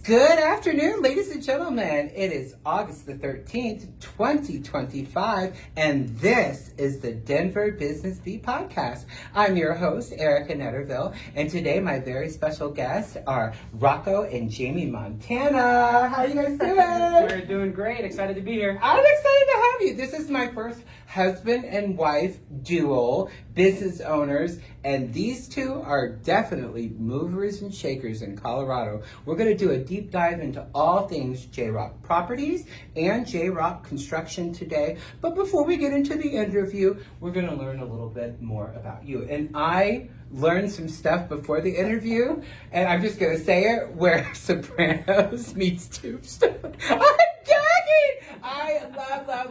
Good afternoon, ladies and gentlemen. It is August the 13th, 2025, and this is the Denver Business Beat Podcast. I'm your host, Erica Netterville, and today my very special guests are Rocco and Jami Montana. How are you guys doing? We're doing great. Excited to be here. I'm excited to have you. This is my first husband and wife duo, business owners, and these two are definitely movers and shakers in Colorado. We're going to do a deep dive into all things JROC Properties and JROC Construction today. But before we get into the interview, we're going to learn a little bit more about you. And I learned some stuff before the interview, and I'm just going to say it, where Sopranos meets Tombstone. I'm gagging! I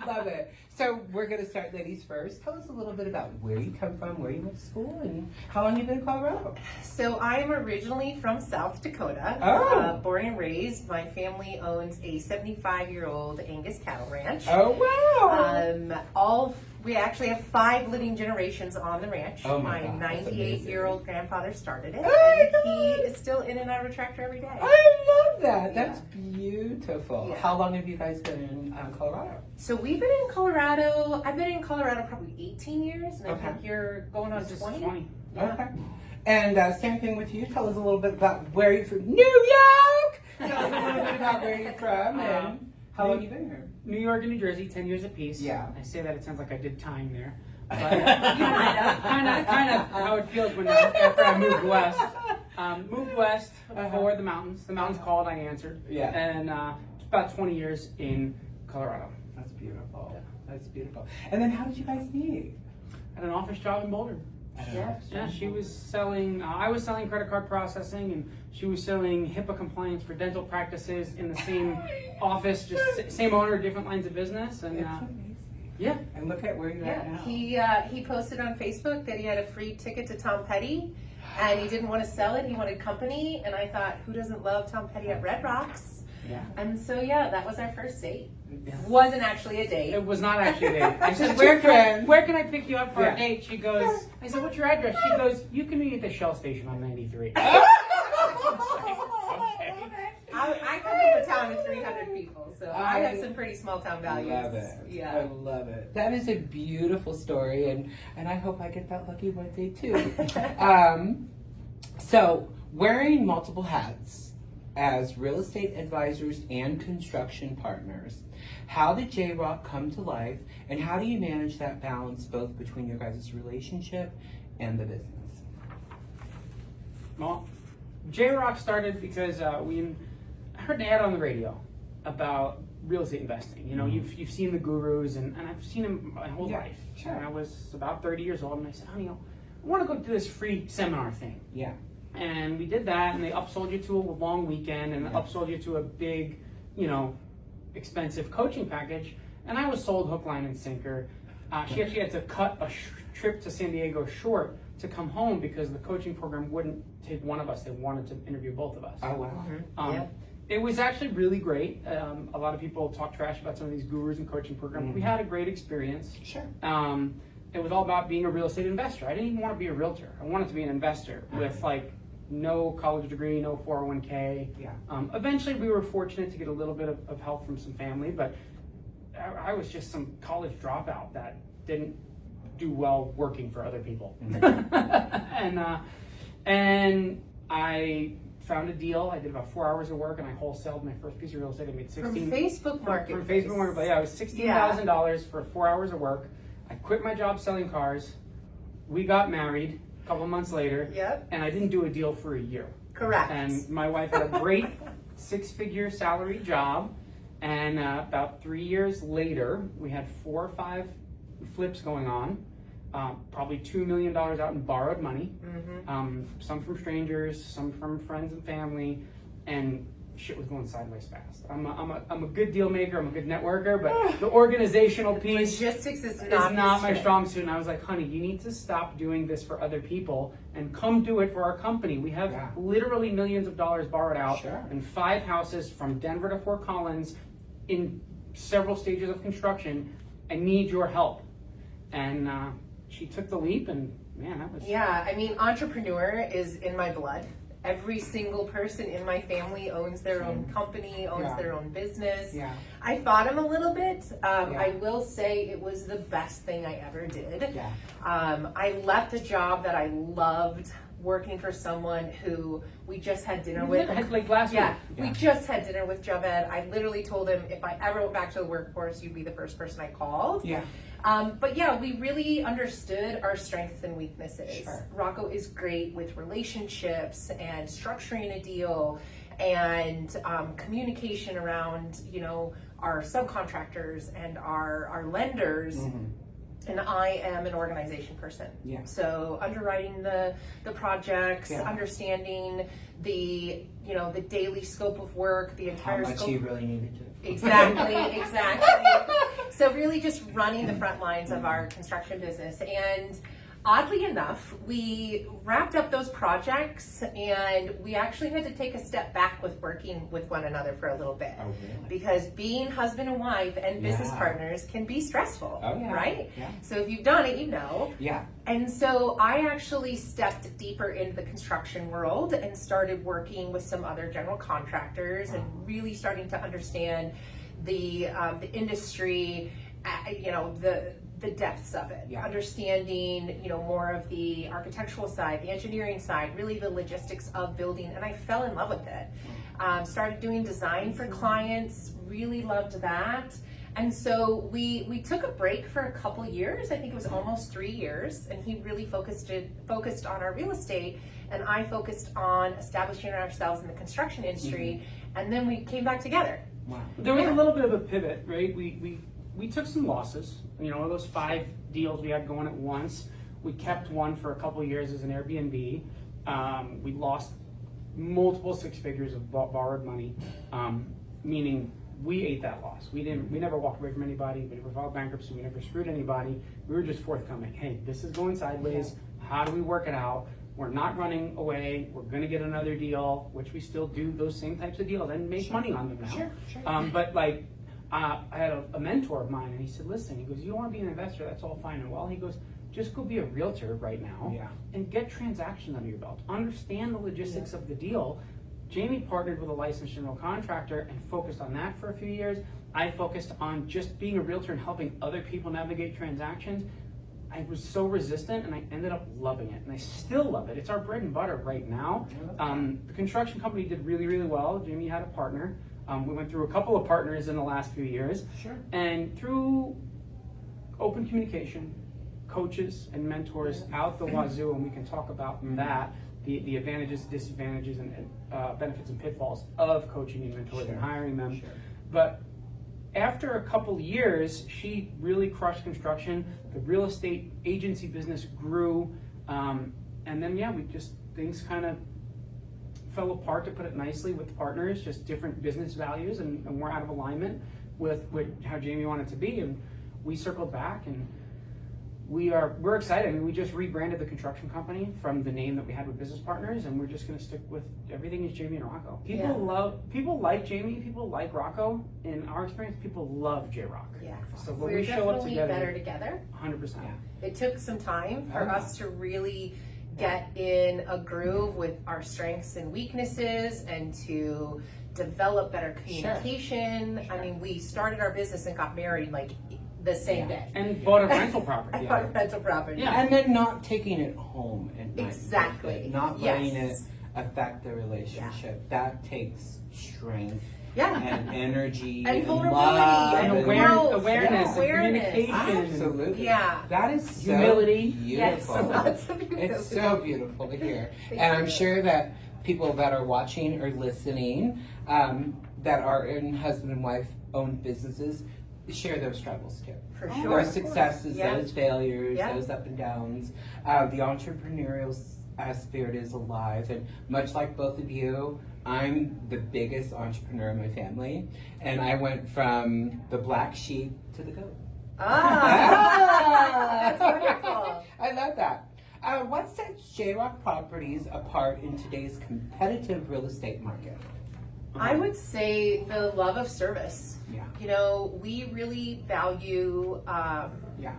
love it. So we're going to start, ladies, first. Tell us a little bit about where you come from, where you went to school, and how long you've been in Colorado. So I'm originally from South Dakota, born and raised. My family owns a 75-year-old Angus cattle ranch. Oh, wow. We actually have 5 living generations on the ranch. Oh my God, 98-year-old grandfather started it, Oh and he is still in and out of a tractor every day. I love that. Yeah. That's beautiful. Yeah. How long have you guys been in Colorado? So we've been in Colorado, I've been in Colorado probably 18 years, and I think you're going on This is 20. 20. Yeah. Okay. And same thing with you. Tell us a little bit about where you're from. New York! Tell us a little bit about where you're from and how long you've been here. New York and New Jersey, 10 years apiece. Yeah. I say that it sounds like I did time there. But kind of how it feels after I moved west. Moved west for the mountains. The mountains called, I answered. Yeah. And about 20 years in Colorado. That's beautiful. That's beautiful. And then how did you guys meet? At an office job in Boulder. Yeah, she was selling, I was selling credit card processing, and she was selling HIPAA compliance for dental practices in the same office, just same owner, different lines of business. And It's amazing. yeah. And look at where you're at now. He posted on Facebook that he had a free ticket to Tom Petty, and he didn't want to sell it. He wanted company, and I thought, who doesn't love Tom Petty at Red Rocks? Yeah. And so that was our first date. Yeah. Wasn't actually a date. It was not actually a date. I said, Just where two friends. where can I pick you up for Yeah. a date? She goes, I said, what's your address? She goes, you can meet at the Shell station on 93. I come from a town of 300 people, so I have some pretty small town values. Love it. Yeah. I love it. That is a beautiful story, and I hope I get that lucky one day too. So wearing multiple hats as real estate advisors and construction partners, how did JROC come to life, and how do you manage that balance both between your guys' relationship and the business? Well, JROC started because we heard an ad on the radio about real estate investing. You know, you've seen the gurus, and I've seen them my whole life. Sure. And I was about 30 years old, and I said, honey, I want to go do this free seminar thing. Yeah. And we did that, and they upsold you to a long weekend, and upsold you to a big, expensive coaching package. And I was sold hook, line, and sinker. She actually had to cut a trip to San Diego short to come home because the coaching program wouldn't take one of us. They wanted to interview both of us. Oh, wow. It was actually really great. A lot of people talk trash about some of these gurus and coaching programs. We had a great experience. Sure. It was all about being a real estate investor. I didn't even want to be a realtor. I wanted to be an investor with no college degree, no 401k. Yeah. Eventually, we were fortunate to get a little bit of help from some family, but I was just some college dropout that didn't do well working for other people. And I found a deal. I did about 4 hours of work, and I wholesaled my first piece of real estate. I made From Facebook Marketplace. From Facebook Marketplace, yeah, it was $16,000 for 4 hours of work. I quit my job selling cars. We got married a couple of months later. Yep. And I didn't do a deal for a year. Correct. And my wife had a great 6-figure salary job. And about 3 years later, we had 4 or 5 flips going on. Probably $2 million out in borrowed money. Some from strangers, some from friends and family. And shit was going sideways fast. I'm a good deal maker, I'm a good networker, but the organizational piece logistics is not my strong suit. And I was like, honey, you need to stop doing this for other people and come do it for our company. We have literally millions of dollars borrowed out in 5 houses from Denver to Fort Collins in several stages of construction. I need your help. And she took the leap, and man, that was... Yeah, I mean, entrepreneur is in my blood. Every single person in my family owns their own company, owns Yeah. their own business. Yeah. I fought him a little bit. Yeah. I will say it was the best thing I ever did. Yeah. I left a job that I loved, working for someone who we just had dinner with. Like last Yeah, week. we just had dinner with Javed. I literally told him if I ever went back to the workforce, you'd be the first person I called. Yeah. But yeah, we really understood our strengths and weaknesses. Sure. Rocco is great with relationships and structuring a deal and communication around, you know, our subcontractors and our lenders. Mm-hmm. And I am an organization person. Yeah. So underwriting the projects, Yeah. understanding the, you know, the daily scope of work, the How entire much scope. you really needed to. Exactly, exactly. So really just running the front lines of our construction business. And oddly enough, we wrapped up those projects and we actually had to take a step back with working with one another for a little bit. Oh, really? Because being husband and wife and business Yeah. partners can be stressful, Oh, yeah. right? Yeah. So if you've done it, you know. Yeah. And so I actually stepped deeper into the construction world and started working with some other general contractors and really starting to understand the industry, you know, the depths of it, Yeah. understanding, you know, more of the architectural side, the engineering side, really the logistics of building, and I fell in love with it. Started doing design for clients, really loved that. And so we took a break for a couple years. I think it was almost 3 years, and he really focused on our real estate, and I focused on establishing ourselves in the construction industry, and then we came back together. Wow. There was Yeah. a little bit of a pivot, right? We took some losses. You know, those 5 deals we had going at once. We kept one for a couple of years as an Airbnb. We lost multiple 6 figures of borrowed money, meaning we ate that loss. We never walked away from anybody. We never filed bankruptcy. We never screwed anybody. We were just forthcoming. Hey, this is going sideways. How do we work it out? We're not running away. We're going to get another deal, which we still do those same types of deals and make money on them now. Sure. But like, I had a mentor of mine, and he said, "Listen," he goes, "you don't want to be an investor. That's all fine and well." He goes, "Just go be a realtor right now, Yeah. and get transactions under your belt. Understand the logistics of the deal." Jami partnered with a licensed general contractor and focused on that for a few years. I focused on just being a realtor and helping other people navigate transactions. I was so resistant, and I ended up loving it, and I still love it. It's our bread and butter right now. The construction company did really, really well. Jami had a partner. We went through a couple of partners in the last few years. Sure. And through open communication, coaches and mentors out the wazoo, and we can talk about that, the advantages, disadvantages, and benefits and pitfalls of coaching and mentoring and hiring them. Sure. But after a couple years, she really crushed construction. The real estate agency business grew. And then, things kind of fell apart, to put it nicely, with the partners, just different business values, and we're out of alignment with how Jami wanted to be. And we circled back, and we're excited. I mean, we just rebranded the construction company from the name that we had with business partners, and we're just going to stick with everything is Jami and Rocco. People like Jami, people like Rocco. In our experience, people love JROC. Yeah. So when We're we show up definitely together, better together. 100%. It took some time for Okay. us to really get in a groove with our strengths and weaknesses and to develop better communication. Sure. I mean, we started our business and got married like the same day. And bought a rental property. I bought a rental property. Yeah. And then not taking it home at night. Exactly. Not letting it Yes. affect the relationship. That takes strength Yeah. and energy And and vulnerability love And and awareness, growth, awareness, and awareness. communication. Absolutely. Yeah. That is so Humility. Yes. beautiful. Lots of humility. It's so beautiful to hear. Thank And I'm you. sure that people that are watching or listening that are in husband and wife owned businesses share those struggles too. For Oh, sure. Those successes, Yeah. those failures, Yeah. those up and downs. The entrepreneurial spirit is alive, and much like both of you, I'm the biggest entrepreneur in my family, and I went from the black sheep to the goat. That's wonderful. I love that. What sets JROC Properties apart in today's competitive real estate market? I would say the love of service. Yeah. You know, we really value Yeah.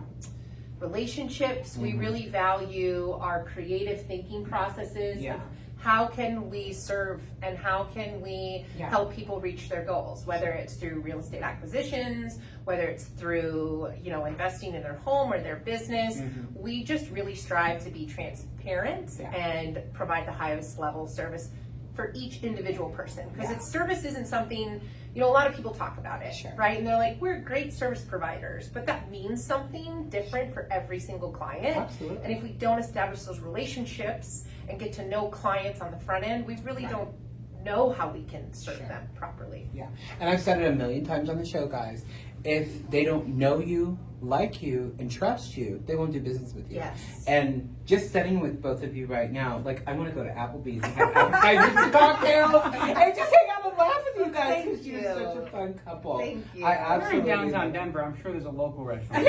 relationships. We Mhm. really value our creative thinking processes Yeah. of how can we serve and how can we Yeah. help people reach their goals, whether it's through real estate acquisitions, whether it's through, investing in their home or their business. We just really strive to be transparent and provide the highest level of service for each individual person, because service isn't something, a lot of people talk about it, right? And they're like, we're great service providers, but that means something different for every single client. Absolutely. And if we don't establish those relationships and get to know clients on the front end, we really don't know how we can serve them properly. Yeah, and I've said it a million times on the show, guys. If they don't know you, like you, and trust you, they won't do business with you. Yes. And just sitting with both of you right now, like, I want to go to Applebee's and have appetizers and cocktails and just hang out and laugh with you guys, because you're such a fun couple. Thank you. I We're in absolutely downtown Denver. I'm sure there's a local restaurant.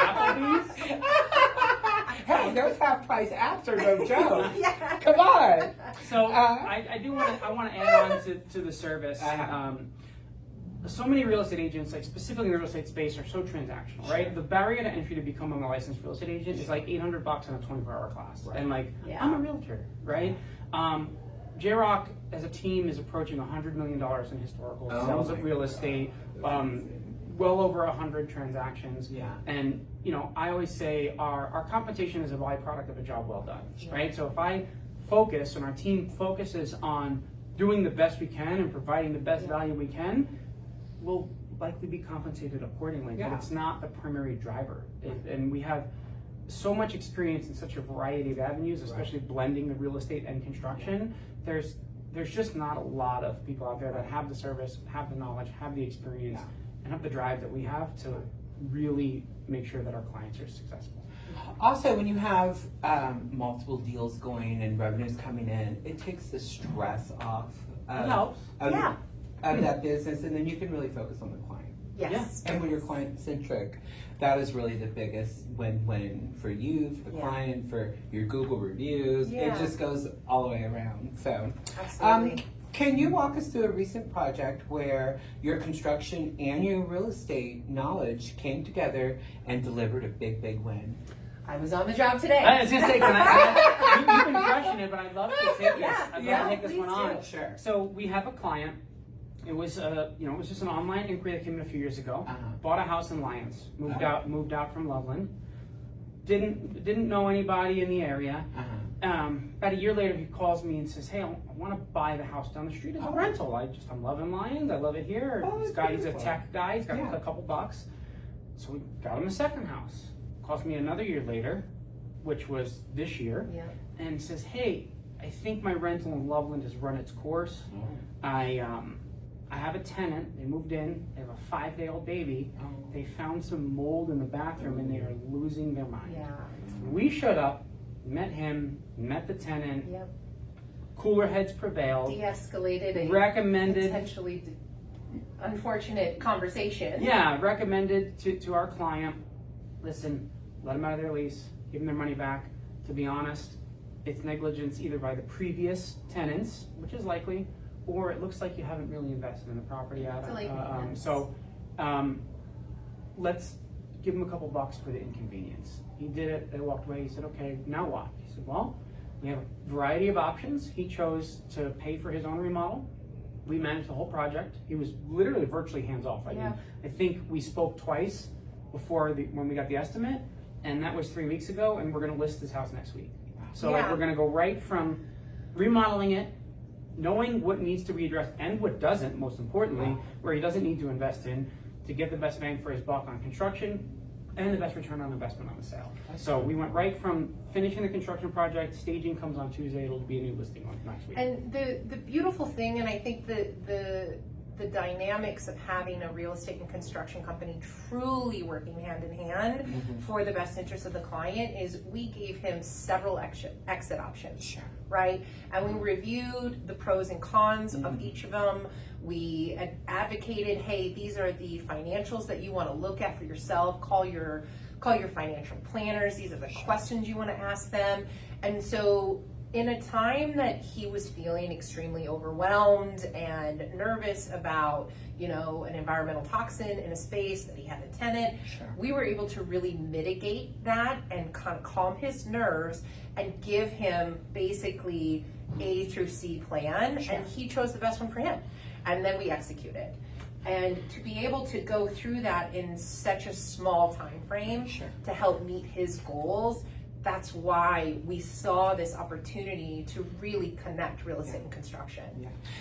Applebee's? Hey, those half-price apps are no joke. Yeah. Come on. So I want to add on to the service. So many real estate agents, like specifically in the real estate space, are so transactional, right? The barrier to entry to becoming a licensed real estate agent is like $800 in a 24-hour class, and I'm a realtor, right? JROC as a team is approaching $100 million in historical sales of real estate, well over 100 transactions, and I always say our compensation is a byproduct of a job well done, right? So if I focus and our team focuses on doing the best we can and providing the best value we can, we'll likely be compensated accordingly, but it's not the primary driver. And we have so much experience in such a variety of avenues, especially blending the real estate and construction. There's just not a lot of people out there that have the service, have the knowledge, have the experience, and have the drive that we have to really make sure that our clients are successful. Also, when you have multiple deals going and revenues coming in, it takes the stress off It helps. Of that business, and then you can really focus on the client. Yes. And when you're client-centric, that is really the biggest win-win for you, for the client, for your Google reviews. It just goes all the way around. So, Absolutely. can you walk us through a recent project where your construction and your real estate knowledge came together and delivered a big, big win? I was on the job today. I was gonna say, you've been crushing it, but I'd love to take this. I'd love to take this one on. Sure. So we have a client. It was it was just an online inquiry that came in a few years ago. Bought a house in Lyons. Moved out from Loveland. Didn't know anybody in the area. About a year later, he calls me and says, "Hey, I want to buy the house down the street as a rental. I'm loving Lyons. I love it here. This guy, he's a tech guy. He's got a couple bucks." So we got him a second house. Calls me another year later, which was this year, and says, "Hey, I think my rental in Loveland has run its course. I have a tenant. They moved in. They have a 5-day-old baby. They found some mold in the bathroom, and they are losing their mind." We showed up, met him, met the tenant. Cooler heads prevailed. De-escalated a Recommended. potentially unfortunate conversation. Yeah, recommended to our client, listen, let them out of their lease, give them their money back. To be honest, it's negligence either by the previous tenants, which is likely, or it looks like you haven't really invested in the property yet. Let's give him a couple bucks for the inconvenience. He did it, they walked away, he said, "Okay, now what?" He said, "Well, we have a variety of options." He chose to pay for his own remodel. We managed the whole project. He was literally virtually hands-off. I think we spoke twice when we got the estimate, and that was 3 weeks ago, and we're gonna list this house next week. So we're gonna go right from remodeling it, knowing what needs to be addressed and what doesn't, most importantly, where he doesn't need to invest in, to get the best bang for his buck on construction and the best return on investment on the sale. So we went right from finishing the construction project, staging comes on Tuesday, it'll be a new listing on next week. And the beautiful thing, and I think the dynamics of having a real estate and construction company truly working hand in hand for the best interest of the client, is we gave him several exit options, right? And we reviewed the pros and cons of each of them. We advocated, hey, these are the financials that you want to look at for yourself. Call your financial planners. These are the questions you want to ask them. And so in a time that he was feeling extremely overwhelmed and nervous about, an environmental toxin in a space that he had a tenant, we were able to really mitigate that and kind of calm his nerves and give him basically A through C plan, and he chose the best one for him. And then we executed. And to be able to go through that in such a small time frame to help meet his goals, that's why we saw this opportunity to really connect real estate and construction.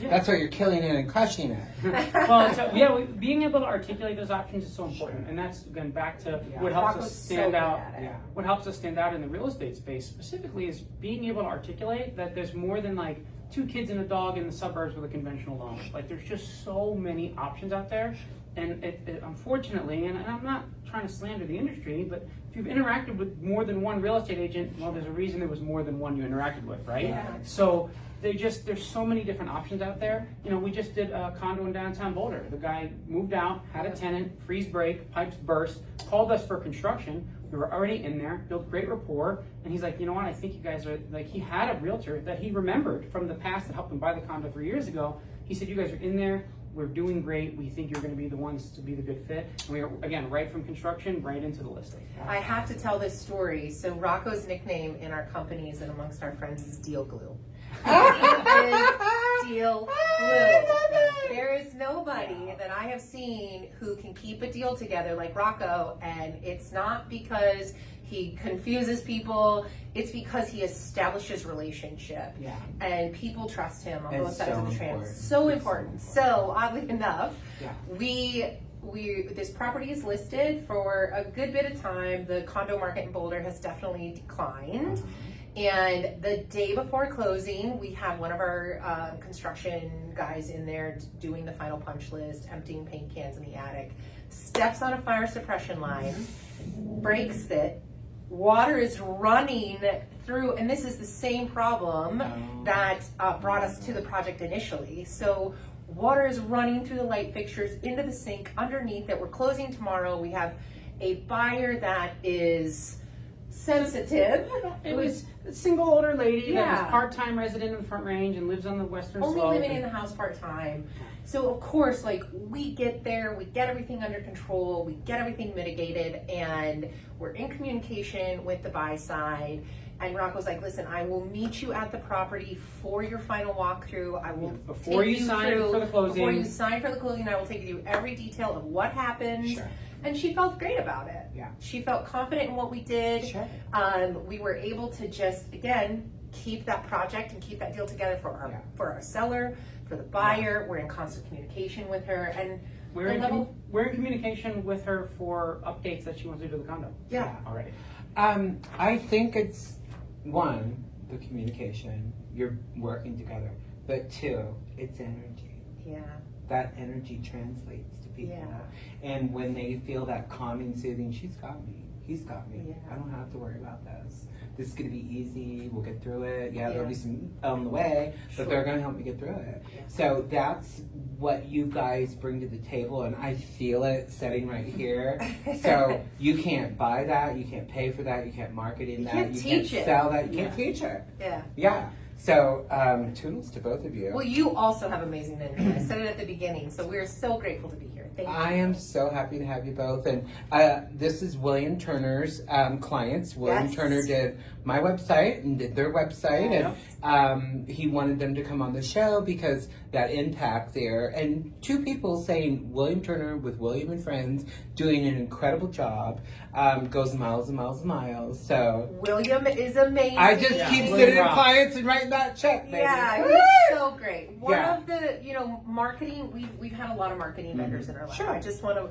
That's why you're killing it and crushing it. Well, so, being able to articulate those options is so important, and that's again back to what helps us stand out. What helps us stand out in the real estate space specifically is being able to articulate that there's more than like 2 kids and a dog in the suburbs with a conventional loan. Like there's just so many options out there, and it unfortunately, and I'm not trying to slander the industry, but if you've interacted with more than one real estate agent, well, there's a reason there was more than one you interacted with, right? So there's so many different options out there. We just did a condo in downtown Boulder. The guy moved out, had a tenant, freeze break, pipes burst, called us for construction. We were already in there, built great rapport, and he's like, you know what, I think you guys are, like, he had a realtor that he remembered from the past that helped him buy the condo 3 years ago. He said, you guys are in there, we're doing great, we think you're going to be the ones to be the good fit. And we are, again, right from construction, right into the listing. I have to tell this story. So Rocco's nickname in our companies and amongst our friends is Deal Glue. He is Deal Glue. There is nobody that I have seen who can keep a deal together like Rocco, and it's not because he confuses people, it's because he establishes relationship. And people trust him on both sides of the trans. So important. So oddly enough, this property is listed for a good bit of time. The condo market in Boulder has definitely declined. And the day before closing, we have one of our construction guys in there doing the final punch list, emptying paint cans in the attic, steps on a fire suppression line, breaks it, water is running through, and this is the same problem that brought us to the project initially. So water is running through the light fixtures into the sink underneath it. We're closing tomorrow. We have a buyer that is sensitive. It was a single older lady that was part-time resident in the Front Range and lives on the western slope. Only living in the house part-time. So of course, like, we get there, we get everything under control, we get everything mitigated, and we're in communication with the buy side. And Rocco's like, listen, I will meet you at the property for your final walkthrough. I will before you sign for the closing. Before you sign for the closing, I will take you through every detail of what happened. And she felt great about it. She felt confident in what we did. We were able to just, again, keep that project and keep that deal together for our seller, for the buyer. We're in constant communication with her, and we're in communication with her for updates that she wants to do to the condo. Already. I think it's, one, the communication, you're working together, but 2, it's energy. That energy translates to people. And when they feel that calming, soothing, she's got me, he's got me, I don't have to worry about this. This is going to be easy, we'll get through it. There'll be some on the way, but they're going to help me get through it. So that's what you guys bring to the table, and I feel it sitting right here. So you can't buy that, you can't pay for that, you can't market in that, you can't sell that, you can't teach it. So toodles to both of you. Well, you also have amazing energy. I said it at the beginning, so we're so grateful to be here. Thank you. I am so happy to have you both. And this is William Turner's clients. William Turner did my website and did their website. And he wanted them to come on the show because that impact there. And 2 people saying William Turner with William and Friends doing an incredible job goes miles and miles and miles. So William is amazing. I just keep sitting in clients and writing that check, baby. He's so great. One of the, marketing, we've had a lot of marketing vendors in our life.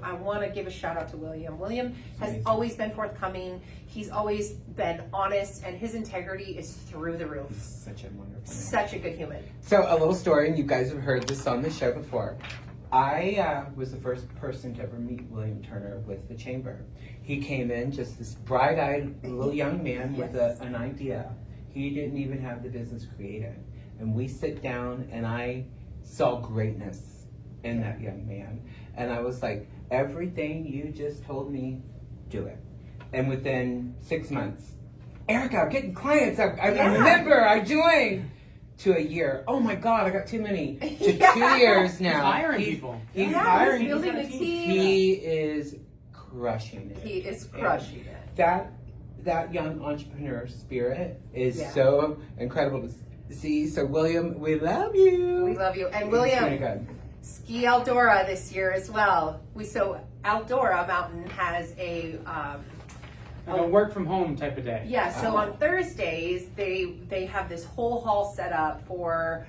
I want to give a shout out to William. William has always been forthcoming. He's always been honest, and his integrity is through the roof. Such a wonderful man. Such a good human. So a little story, and you guys have heard this on the show before. I was the first person to ever meet William Turner with the Chamber. He came in just this bright-eyed little young man with an idea. He didn't even have the business created. And we sit down, and I saw greatness in that young man. And I was like, everything you just told me, do it. And within 6 months, Erica, I'm getting clients. I Yeah. remember I joined. To a year. Oh my God, I got too many. To Yeah. 2 years now. He's hiring people. He's Yeah, hiring. he's building He's a got a team. He is crushing it. He is crushing it. That young entrepreneur spirit is Yeah. so incredible to see. So William, we love you. We love you. And He's pretty William, good. ski Eldora this year as well. Eldora Mountain has Like a work from home type of day. yeah, so Oh. on Thursdays they have this whole hall set up for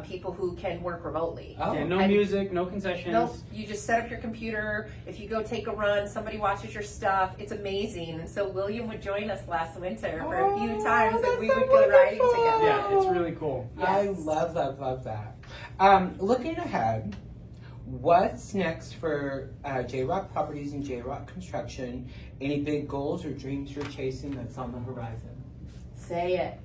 people who can work remotely. Oh. Yeah, no And- music, no concessions. Nope, you just set up your computer. If you go take a run, somebody watches your stuff. It's amazing. And so William would join us last winter for a few times, and that's we so would go riding wonderful. together. Yeah, it's really cool. I Yes. love that. Looking ahead, what's next for JROC Properties and JROC Construction? Any big goals or dreams you're chasing that's on the horizon? Say it.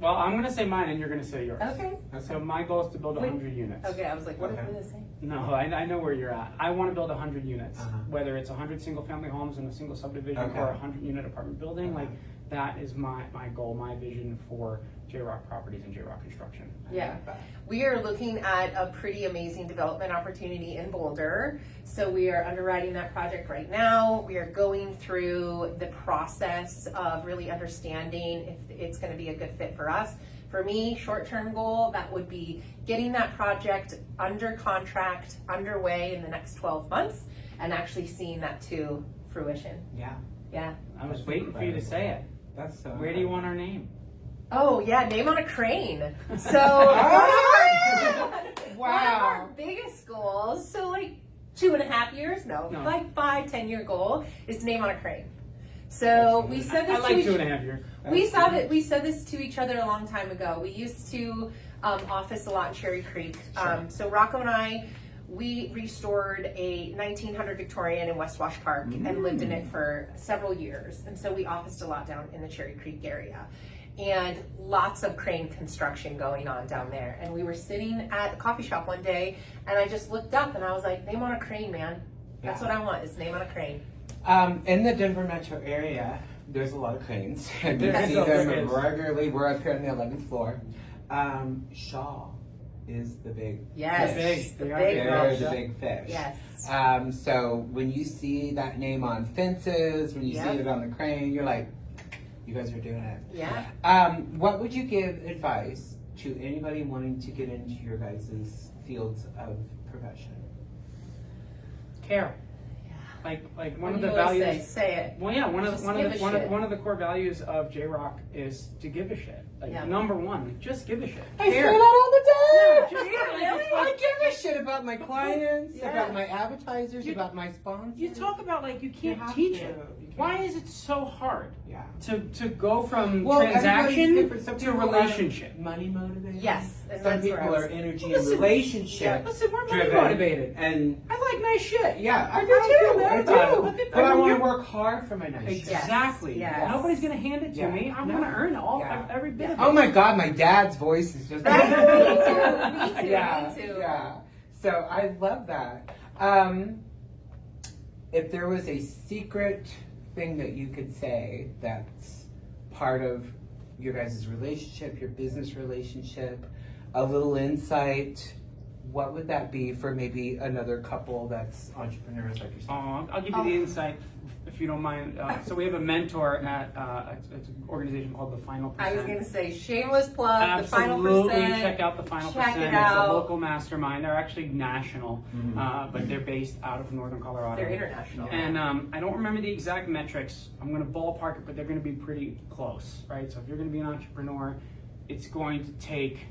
Well, I'm going to say mine and you're going to say yours. Okay. So my goal is to build Wait. 100 units. Okay, I was like, what Okay. are you gonna say? No, I know where you're at. I want to build 100 units, Uh-huh. whether it's 100 single-family homes in a single subdivision Okay. or a 100-unit apartment building. Uh-huh. Like that is my goal, my vision for JROC Properties and JROC Construction. Yeah. We are looking at a pretty amazing development opportunity in Boulder. So we are underwriting that project right now. We are going through the process of really understanding if it's going to be a good fit for us. For me, short-term goal, that would be getting that project under contract, underway in the next 12 months, and actually seeing that to fruition. Yeah. Yeah. I was That's waiting for you to incredible. say it. That's so. Where do you want our name? Oh yeah, name on a crane. So Ah! one of our Wow. biggest goals, so like 2.5 years, no. Like 5-10 year goal is name on a crane. So we said this I to like each 2.5 years. we said this to each other a long time ago. We used to office a lot in Cherry Creek. Sure. So Rocco and I, we restored a 1900 Victorian in West Wash Park and lived in it for several years. And so we officed a lot down in the Cherry Creek area. And lots of crane construction going on down there. And we were sitting at a coffee shop one day, and I just looked up and I was like, name on a crane, man. That's Yeah. what I want, is name on a crane. In the Denver metro area, there's a lot of cranes. And you There see is. them There is. regularly. We're up here on the 11th floor. Shaw is the big Yes. fish. The They are big big. They're fish. the big fish. Yes. So when you see that name on fences, when you Yep. see it on the crane, you're like, you guys are doing it. Yeah. What would you give advice to anybody wanting to get into your guys' fields of profession? Care. Like one of the What do you always values. say it. Well, yeah, one Just of give the a one shit. of, one of the core values of JROC is to give a shit. Like Yeah. number one, like, just give a shit. I say Care. that all the time. Yeah, just Yeah, care. really? I give a shit about my clients, Yeah. about my advertisers, You- about my sponsors. You talk about like you can't have teach to. it. You can't. Why is it so hard Yeah. to go from Well, everybody's transaction different. Some to people are relationship? money motivated. Yes, and Some that's where people I are was- energy Listen, and relationship. Listen, we're money driven. motivated. And I like nice shit. yeah, I do don't feel too. bad I about it. do. Look at- But I want you're- to work hard for my nice shit. Exactly. Yes. Nobody's gonna hand it to Yeah. me. I'm No. gonna earn all Yeah. every bit of it. Oh my God, my dad's voice is just. Right? Me too. Yeah, Me too. yeah. So I love that. If there was a secret thing that you could say that's part of your guys' relationship, your business relationship, a little insight, what would that be for maybe another couple that's entrepreneurs like yourself? I'll give you the insight if you don't mind. So we have a mentor at it's an organization called The Final I was Percent. going to say, shameless plug, the final Absolutely, percent. check out The Final Check Percent. it It's a out. local mastermind. They're actually national, but they're based out of Northern Colorado. They're international. And I don't remember the exact metrics. I'm going to ballpark it, but they're going to be pretty close, right? So if you're going to be an entrepreneur, it's going to take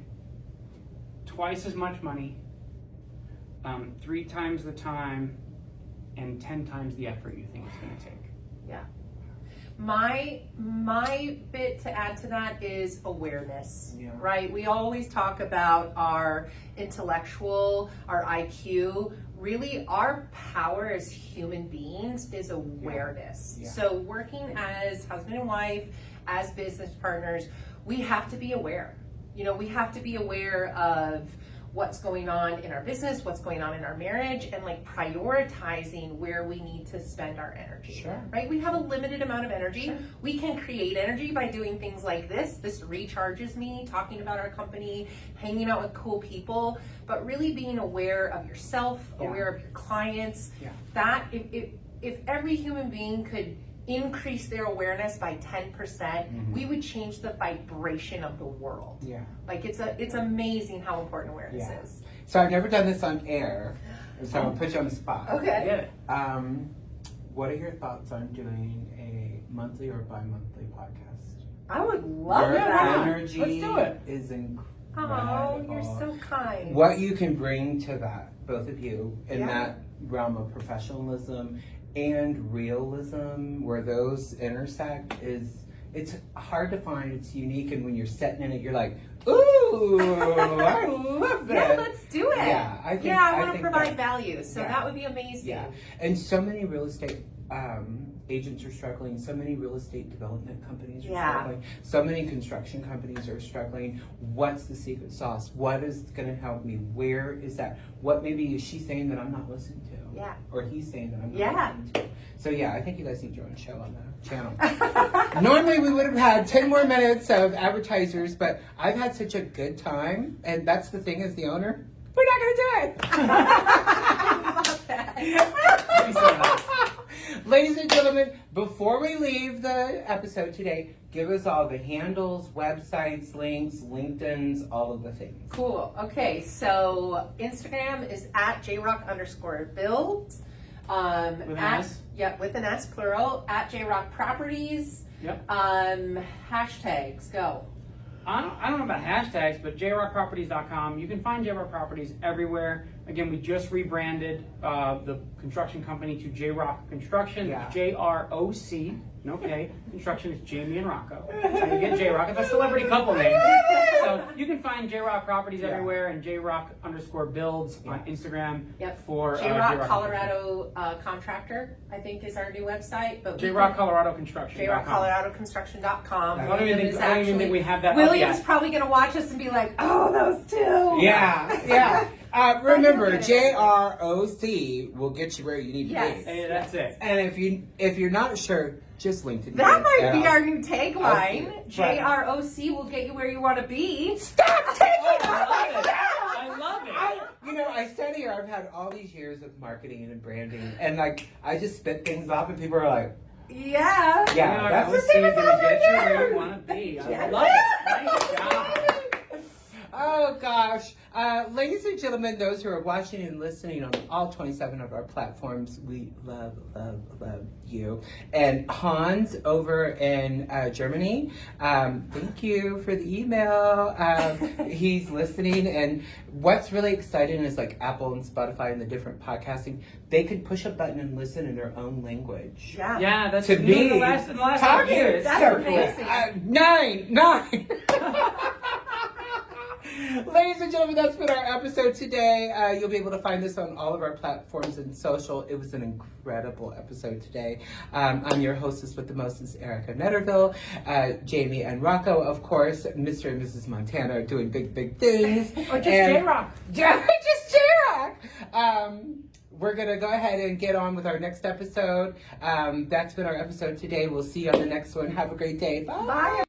twice as much money, 3 times the time, and 10 times the effort you think it's going to take. Yeah. My bit to add to that is awareness, Yeah. right? We always talk about our intellectual, our IQ. Really, our power as human beings is awareness. Yeah. So working as husband and wife, as business partners, we have to be aware. You know, we have to be aware of what's going on in our business, what's going on in our marriage, and like prioritizing where we need to spend our energy. Sure. Right? We have a limited amount of energy. Sure. We can create energy by doing things like this. This recharges me, talking about our company, hanging out with cool people, but really being aware of yourself, aware of your clients. Yeah. That if every human being could increase their awareness by 10%, we would change the vibration of the world. Yeah. Like it's amazing how important awareness Yeah. is. So I've never done this on air, so I'll put you on the spot. Okay. Yeah. What are your thoughts on doing a monthly or bi-monthly podcast? I would love Your that. energy Let's do it. is incredible. Oh, you're so kind. What you can bring to that, both of you, in Yeah. that realm of professionalism and realism, where those intersect, it's hard to find. It's unique, and when you're sitting in it, you're like, ooh, I love that. Yeah, let's do it. Yeah, I think- I I want to think provide that- value, so yeah. that would be amazing. Yeah, and so many real estate agents are struggling. So many real estate development companies are Yeah. struggling. So many construction companies are struggling. What's the secret sauce? What is going to help me? Where is that? What maybe is she saying that I'm not listening to? Yeah. Or he's saying that I'm not Yeah. listening to? So yeah, I think you guys need your own show on the channel. Normally we would have had 10 more minutes of advertisers, but I've had such a good time, and that's the thing as the owner. We're not going to do it. I love that. Thank you so much. Ladies and gentlemen, before we leave the episode today, give us all the handles, websites, links, LinkedIn's, all of the things. Cool. Okay, so Instagram is at JROC_build. With an S? Yep, with an S, plural, at JROC Properties. Yep. Hashtags, go. I don't know about hashtags, but JROCproperties.com. You can find JROC Properties everywhere. Again, we just rebranded the construction company to JROC Construction. Yeah. JROC. Okay. Construction is Jami and Rocco. So you get JROC. It's a celebrity couple name. So you can find JROC Properties everywhere and JROC_builds on Instagram Yep. for JROC Colorado Contractor, I think, is our new website. But JROC Colorado Construction. JROCColoradoConstruction.com. I don't even think we have that up William's yet. probably going to watch us and be like, oh, those two. Yeah, yeah. Remember, JROC will get you where you need to Yes. be. Hey, that's it. And if you're not sure, just link to That might be Yeah. our new tagline. Right. JROC will get you where you want to be. Stop taking I love it. that! I love it. I said here, I've had all these years of marketing and branding, and like, I just spit things off, and people are like, Yeah. yeah, that's let's the see, thing gonna about get you it. where you want to be. I Yeah. love it. Nice job. Oh gosh. Ladies and gentlemen, those who are watching and listening on all 27 of our platforms, we love, love, love you. And Hans over in Germany, thank you for the email. He's listening, and what's really exciting is like Apple and Spotify and the different podcasting, they could push a button and listen in their own language. Yeah. Yeah, that's To new me, in the last couple talking- years. That's so amazing. cool. Nine. Ladies and gentlemen, that's been our episode today. You'll be able to find this on all of our platforms and social. It was an incredible episode today. I'm your hostess with the mostest, Erica Netterville. Jami and Rocco, of course. Mr. and Mrs. Montana are doing big, big things. Or just And- JROC. Yeah, just JROC. We're going to go ahead and get on with our next episode. That's been our episode today. We'll see you on the next one. Have a great day. Bye. Bye.